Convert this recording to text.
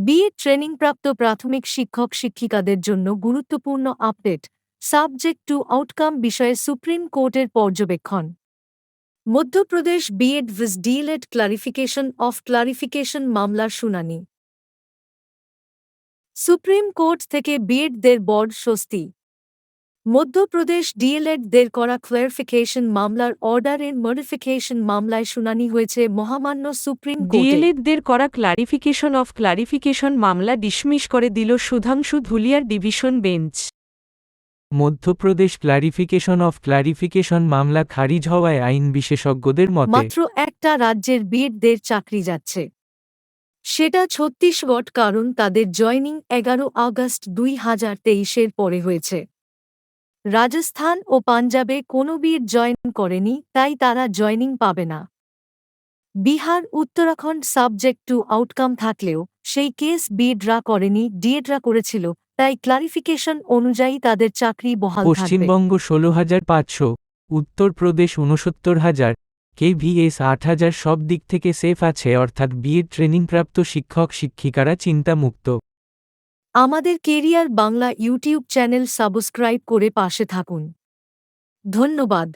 B Ed ট্রেনিংপ্রাপ্ত প্রাথমিক শিক্ষক শিক্ষিকাদের জন্য গুরুত্বপূর্ণ আপডেট, সাবজেক্ট টু আউটকাম বিষয়ে সুপ্রিম কোর্টের পর্যবেক্ষণ। মধ্যপ্রদেশ বিএড ভিস ডিএলএড ক্লারিফিকেশন মামলার শুনানি। সুপ্রিম কোর্ট থেকে বিএডদের বড় স্বস্তি। মধ্যপ্রদেশ ডিএলএডদের করা ক্লারিফিকেশন মামলার অর্ডারের মডিফিকেশন মামলায় শুনানি হয়েছে মহামান্য সুপ্রিম কোর্টে। ডিএলএডদের করা ক্লারিফিকেশন মামলা ডিসমিস করে দিল সুধাংশু ধুলিয়ার ডিভিশন বেঞ্চ। মধ্যপ্রদেশ ক্লারিফিকেশন মামলা খারিজ হওয়ায় আইন বিশেষজ্ঞদের মতে মাত্র একটা রাজ্যের বিএডদের চাকরি যাচ্ছে, সেটা ছত্তিশগড়, কারণ তাদের জয়নিং 11 আগস্ট 2023-এর পরে হয়েছে। রাজস্থান ও পাঞ্জাবে কোনো বিএড জয়েন করেনি, তাই তারা জয়নিং পাবে না। Bihar, Uttarakhand subject to outcome থাকলেও সেই কেস বিএডরা করেনি, ডিএডরা করেছিল, তাই ক্লারিফিকেশন অনুযায়ী তাদের চাকরি বহাল থাকবে। পশ্চিমবঙ্গ 16,500, উত্তরপ্রদেশ 69,000, KVS 8,000 সব দিক থেকে সেফ আছে, অর্থাৎ বিএড ট্রেনিংপ্রাপ্ত শিক্ষক শিক্ষিকারা চিন্তামুক্ত। আমাদের career Bangla YouTube channel subscribe করে পাশে থাকুন। ধন্যবাদ।